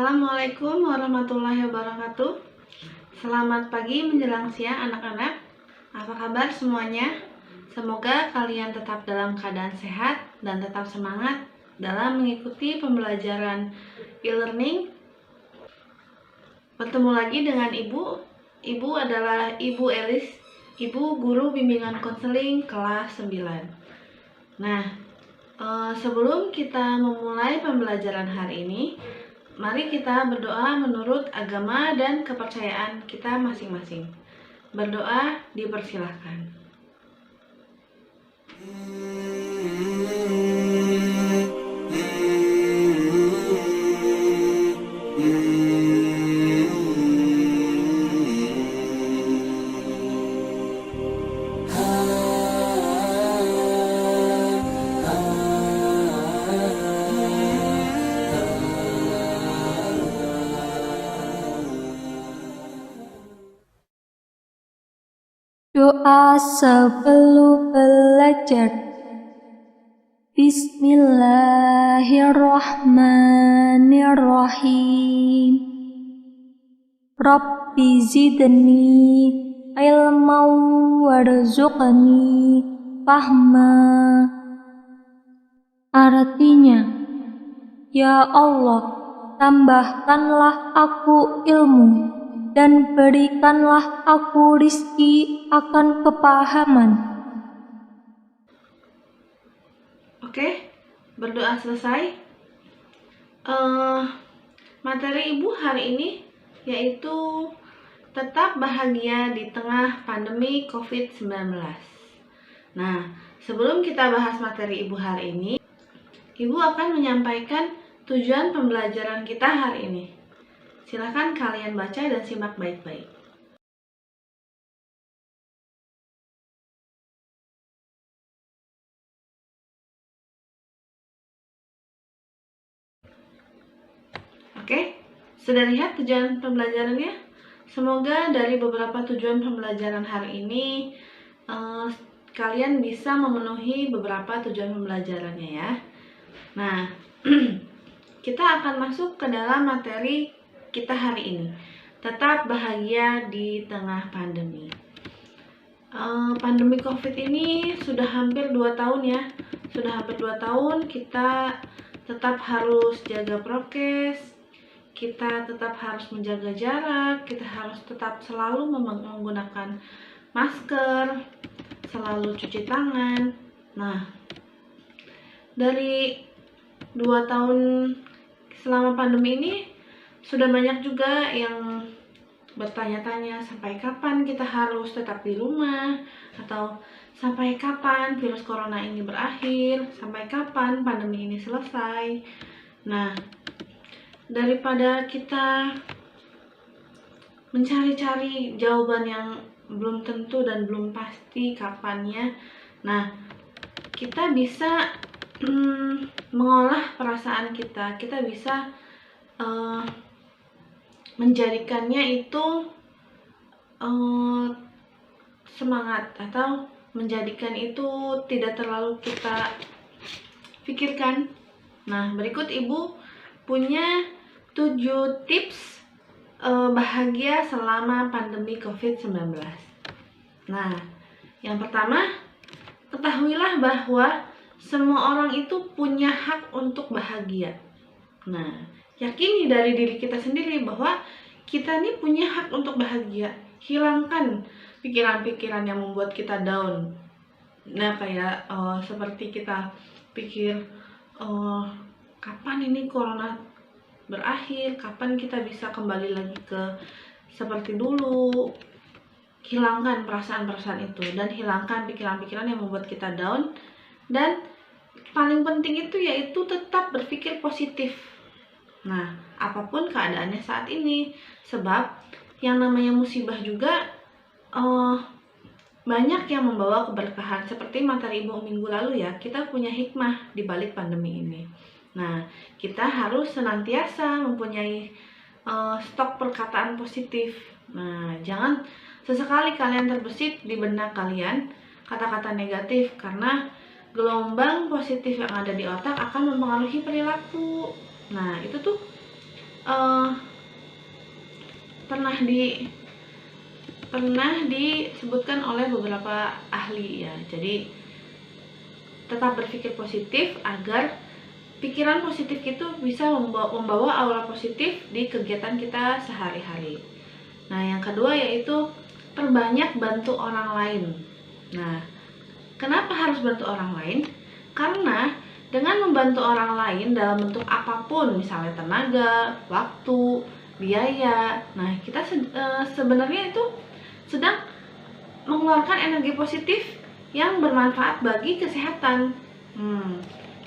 Assalamualaikum warahmatullahi wabarakatuh. Selamat pagi menjelang siang anak-anak. Apa kabar semuanya? Semoga kalian tetap dalam keadaan sehat dan tetap semangat dalam mengikuti pembelajaran e-learning. Bertemu lagi dengan Ibu. Ibu adalah Ibu Elis, Ibu Guru Bimbingan Konseling kelas 9. Nah, sebelum kita memulai pembelajaran hari ini, mari kita berdoa menurut agama dan kepercayaan kita masing-masing. Berdoa dipersilahkan. Doa sebelum belajar. Bismillahirrahmanirrahim. Rabbi zidni ilman warzuqni fahma. Artinya, ya Allah, tambahkanlah aku ilmu dan berikanlah aku rizki akan kepahaman. Oke, berdoa selesai. Materi Ibu hari ini yaitu tetap bahagia di tengah pandemi COVID-19. Nah, sebelum kita bahas materi Ibu hari ini, Ibu akan menyampaikan tujuan pembelajaran kita hari ini. Silakan kalian baca dan simak baik-baik. Oke, sudah lihat tujuan pembelajarannya? Semoga dari beberapa tujuan pembelajaran hari ini kalian bisa memenuhi beberapa tujuan pembelajarannya ya. Nah, kita akan masuk ke dalam materi kita hari ini. Tetap bahagia di tengah pandemi. Pandemi COVID ini sudah hampir 2 tahun ya. Sudah hampir 2 tahun kita tetap harus jaga prokes, kita tetap harus menjaga jarak, kita harus tetap selalu menggunakan masker, selalu cuci tangan. Nah, dari 2 tahun selama pandemi ini sudah banyak juga yang bertanya-tanya sampai kapan kita harus tetap di rumah, atau sampai kapan virus corona ini berakhir, sampai kapan pandemi ini selesai. Nah, daripada kita mencari-cari jawaban yang belum tentu dan belum pasti kapannya, nah kita bisa mengolah perasaan kita bisa menjadikannya itu semangat, atau menjadikan itu tidak terlalu kita pikirkan. Nah, berikut Ibu punya 7 tips bahagia selama pandemi COVID-19. Nah, yang pertama, ketahuilah bahwa semua orang itu punya hak untuk bahagia. Nah, yakini dari diri kita sendiri bahwa kita ini punya hak untuk bahagia. Hilangkan pikiran-pikiran yang membuat kita down. Nah, kayak seperti kita pikir, kapan ini corona berakhir, kapan kita bisa kembali lagi ke seperti dulu. Hilangkan perasaan-perasaan itu dan hilangkan pikiran-pikiran yang membuat kita down. Dan paling penting itu yaitu tetap berpikir positif. Nah, apapun keadaannya saat ini, sebab yang namanya musibah juga banyak yang membawa keberkahan. Seperti materi Ibu minggu lalu ya, kita punya hikmah di balik pandemi ini. Nah, kita harus senantiasa mempunyai stok perkataan positif. Nah, jangan sesekali kalian terbesit di benak kalian kata-kata negatif, karena gelombang positif yang ada di otak akan mempengaruhi perilaku. Nah, itu tuh eh, pernah disebutkan oleh beberapa ahli ya. Jadi tetap berpikir positif agar pikiran positif itu bisa membawa aura positif di kegiatan kita sehari-hari. Nah, yang kedua yaitu perbanyak bantu orang lain. Nah, kenapa harus bantu orang lain? Karena dengan membantu orang lain dalam bentuk apapun, misalnya tenaga, waktu, biaya, nah kita sebenarnya itu sedang mengeluarkan energi positif yang bermanfaat bagi kesehatan.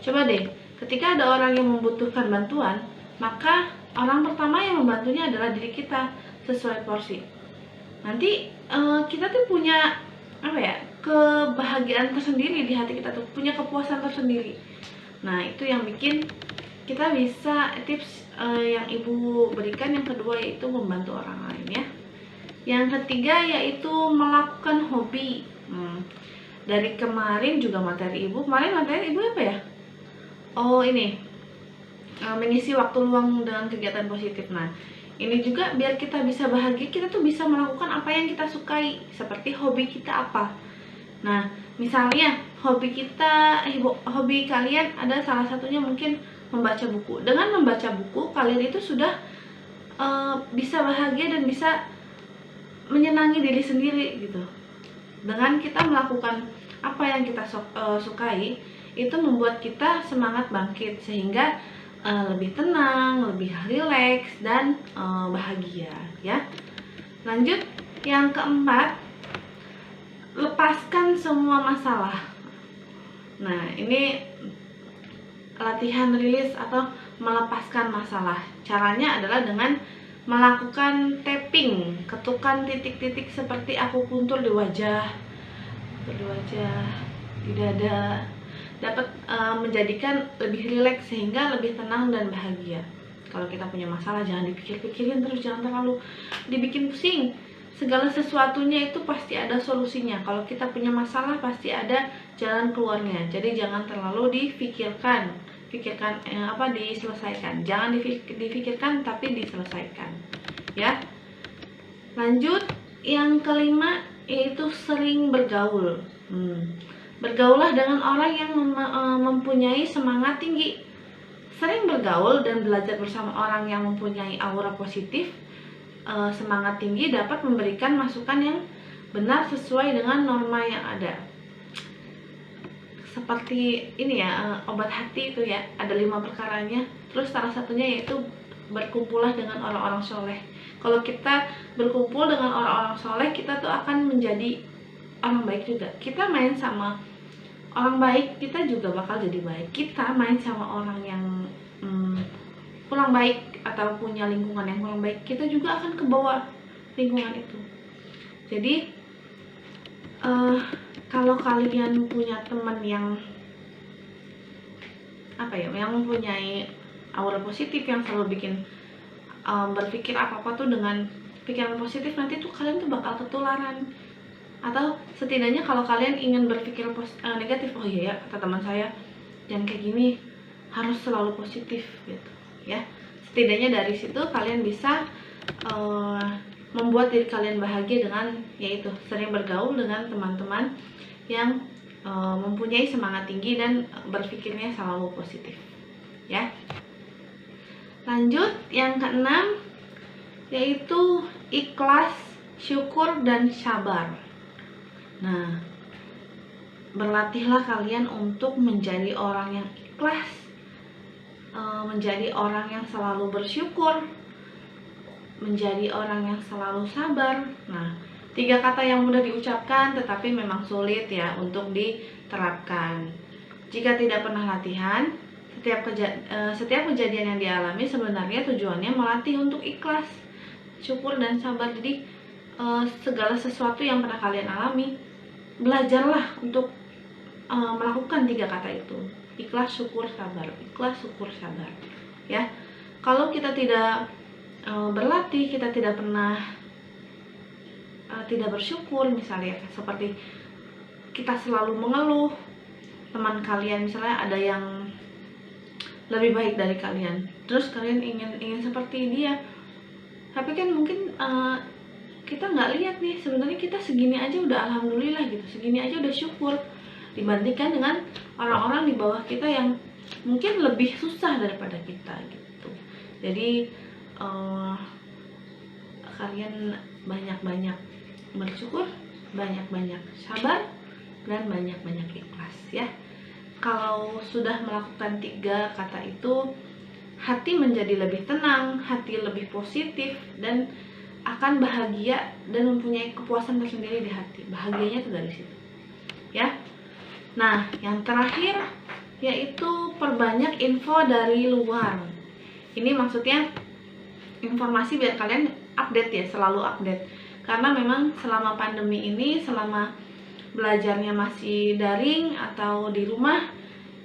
Coba deh, ketika ada orang yang membutuhkan bantuan, maka orang pertama yang membantunya adalah diri kita sesuai porsi. Nanti kita tuh punya kebahagiaan tersendiri di hati kita tuh, punya kepuasan tersendiri. Nah, itu yang bikin kita bisa tips yang ibu berikan. Yang kedua yaitu membantu orang lain ya. Yang ketiga yaitu melakukan hobi. Dari kemarin juga materi ibu apa ya? Oh, ini mengisi waktu luang dengan kegiatan positif. Nah, ini juga biar kita bisa bahagia, kita tuh bisa melakukan apa yang kita sukai. Seperti hobi kita apa. Nah, misalnya hobi kalian ada salah satunya mungkin membaca buku. Dengan membaca buku, kalian itu sudah bisa bahagia dan bisa menyenangi diri sendiri gitu. Dengan kita melakukan apa yang kita sukai, itu membuat kita semangat bangkit sehingga lebih tenang, lebih rileks dan bahagia ya. Lanjut, yang keempat, lepaskan semua masalah. Nah, ini latihan rilis atau melepaskan masalah. Caranya adalah dengan melakukan tapping, ketukan titik-titik seperti akupuntur di wajah, di dada, dapat menjadikan lebih rileks sehingga lebih tenang dan bahagia. Kalau kita punya masalah, jangan dipikir-pikirin terus, jangan terlalu dibikin pusing. Segala sesuatunya itu pasti ada solusinya. Kalau kita punya masalah pasti ada jalan keluarnya. Jadi jangan terlalu diselesaikan. Jangan difikirkan tapi diselesaikan. Ya. Lanjut, yang kelima yaitu sering bergaul. Bergaullah dengan orang yang mempunyai semangat tinggi. Sering bergaul dan belajar bersama orang yang mempunyai aura positif, semangat tinggi dapat memberikan masukan yang benar sesuai dengan norma yang ada. Seperti ini ya, obat hati itu ya, ada 5 perkaranya. Terus salah satunya yaitu berkumpullah dengan orang-orang soleh. Kalau kita berkumpul dengan orang-orang soleh, kita tuh akan menjadi orang baik juga. Kita main sama orang baik, kita juga bakal jadi baik. Kita main sama orang yang kurang baik atau punya lingkungan yang kurang baik, kita juga akan ke bawah lingkungan itu. Jadi kalau kalian punya teman yang yang mempunyai aura positif, yang selalu bikin berpikir apa-apa tuh dengan pikiran positif, nanti tuh kalian tuh bakal ketularan. Atau setidaknya kalau kalian ingin berpikir negatif, oh iya ya, kata teman saya jangan kayak gini, harus selalu positif gitu ya. Setidaknya dari situ kalian bisa membuat diri kalian bahagia dengan yaitu sering bergaul dengan teman-teman yang mempunyai semangat tinggi dan berpikirnya selalu positif ya. Lanjut, yang keenam yaitu ikhlas, syukur, dan sabar. Nah, berlatihlah kalian untuk menjadi orang yang ikhlas, menjadi orang yang selalu bersyukur, menjadi orang yang selalu sabar. Nah, 3 kata yang mudah diucapkan tetapi memang sulit ya untuk diterapkan. Jika tidak pernah latihan, setiap kejadian yang dialami sebenarnya tujuannya melatih untuk ikhlas, syukur, dan sabar. Jadi segala sesuatu yang pernah kalian alami, belajarlah untuk melakukan 3 kata itu. Ikhlas, syukur, sabar. Ikhlas, syukur, sabar. Ya. Kalau kita tidak berlatih, kita tidak pernah tidak bersyukur, misalnya seperti kita selalu mengeluh, teman kalian misalnya ada yang lebih baik dari kalian, terus kalian ingin seperti dia, tapi kan mungkin kita nggak lihat nih sebenarnya kita segini aja udah alhamdulillah gitu, segini aja udah syukur dibandingkan dengan orang-orang di bawah kita yang mungkin lebih susah daripada kita gitu. Jadi kalian banyak-banyak bersyukur, banyak-banyak sabar, dan banyak-banyak ikhlas ya. Kalau sudah melakukan 3 kata itu, hati menjadi lebih tenang, hati lebih positif, dan akan bahagia dan mempunyai kepuasan tersendiri di hati. Bahagianya itu dari situ ya. Nah, yang terakhir yaitu perbanyak info dari luar. Ini maksudnya informasi biar kalian update ya, selalu update. Karena memang selama pandemi ini, selama belajarnya masih daring atau di rumah,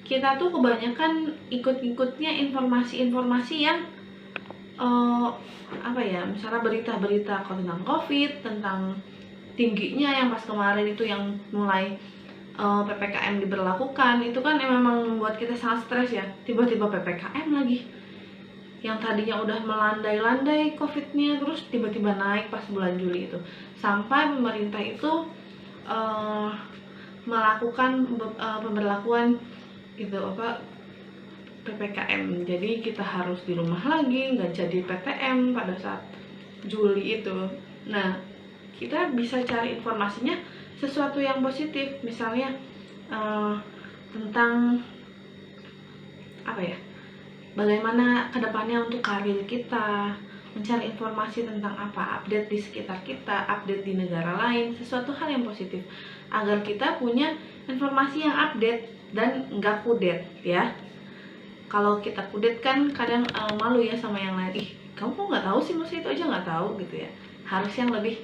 kita tuh kebanyakan ikut-ikutnya informasi-informasi yang misalnya berita-berita tentang COVID, tentang tingginya yang pas kemarin itu yang mulai PPKM diberlakukan, itu kan memang membuat kita sangat stres ya. Tiba-tiba PPKM lagi, yang tadinya udah melandai-landai COVID-nya, terus tiba-tiba naik pas bulan Juli itu, sampai pemerintah itu melakukan pemberlakuan PPKM. Jadi kita harus di rumah lagi, nggak jadi PTM pada saat Juli itu. Nah, kita bisa cari informasinya sesuatu yang positif, misalnya tentang bagaimana kedepannya untuk karir kita, mencari informasi tentang update di sekitar kita, update di negara lain, sesuatu hal yang positif agar kita punya informasi yang update dan nggak kudet ya. Kalau kita kudet kan kadang malu ya sama yang lain, kamu kok nggak tahu sih, masa itu aja nggak tahu gitu ya. Harus yang lebih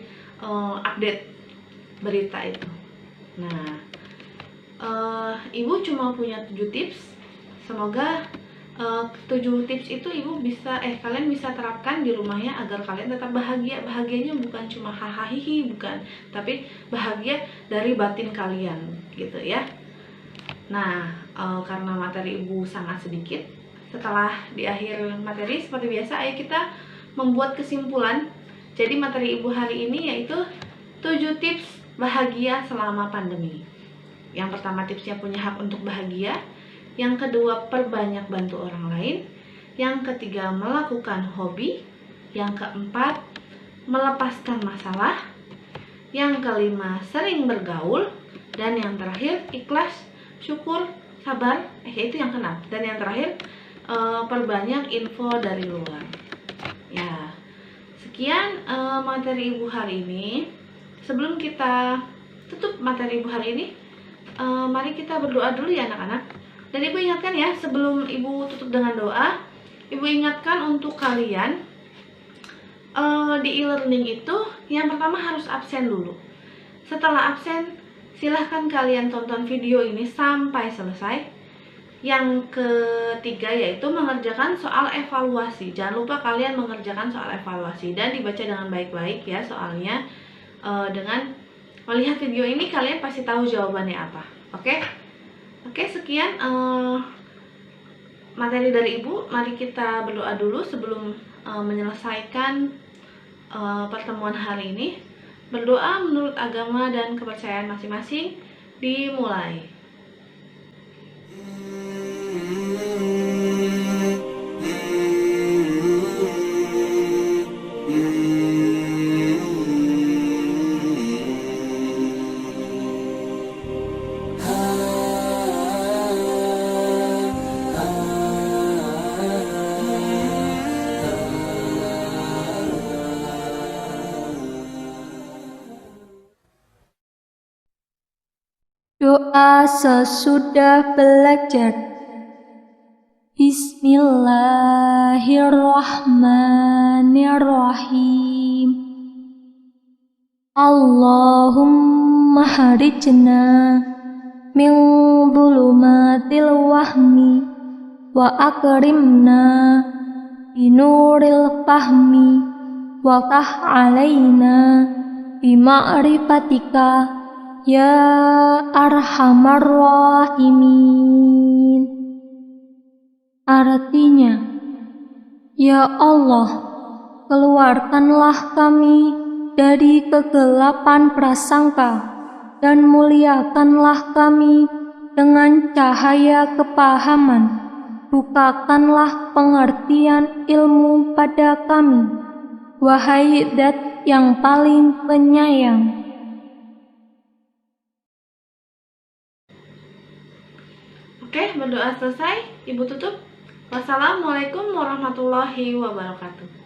update berita itu. Nah, Ibu cuma punya 7 tips. Semoga 7 tips itu kalian bisa terapkan di rumahnya agar kalian tetap bahagia. Bahagianya bukan cuma hahaha bukan, tapi bahagia dari batin kalian gitu ya. Nah, karena materi Ibu sangat sedikit, setelah di akhir materi seperti biasa, ayo kita membuat kesimpulan. Jadi materi Ibu hari ini yaitu 7 tips bahagia selama pandemi. Yang pertama, tipsnya punya hak untuk bahagia. Yang kedua, perbanyak bantu orang lain. Yang ketiga, melakukan hobi. Yang keempat, melepaskan masalah. Yang kelima, sering bergaul. Dan yang terakhir, ikhlas, syukur, sabar. Itu yang keenam. Dan yang terakhir, perbanyak info dari luar. Ya, sekian materi Ibu hari ini. Sebelum kita tutup materi Ibu hari ini, mari kita berdoa dulu ya anak-anak. Dan Ibu ingatkan ya, sebelum Ibu tutup dengan doa, Ibu ingatkan untuk kalian di e-learning itu yang pertama harus absen dulu. Setelah absen, silahkan kalian tonton video ini sampai selesai. Yang ketiga yaitu mengerjakan soal evaluasi. Jangan lupa kalian mengerjakan soal evaluasi dan dibaca dengan baik-baik ya soalnya. Dengan melihat video ini kalian pasti tahu jawabannya apa. Oke, sekian materi dari Ibu. Mari kita berdoa dulu sebelum menyelesaikan pertemuan hari ini. Berdoa menurut agama dan kepercayaan masing-masing. Dimulai. Doa sesudah belajar. Bismillahirrahmanirrahim. Allahumma harijna min dhulumatil wahmi wa akrimna binuril fahmi wa tah alaina bima'rifatika ya arhamar rahimin. Artinya, Ya Allah, keluarkanlah kami dari kegelapan prasangka dan muliakanlah kami dengan cahaya kepahaman. Bukakanlah pengertian ilmu pada kami, wahai Dat yang paling penyayang. Oke, berdoa selesai. Ibu tutup. Wassalamualaikum warahmatullahi wabarakatuh.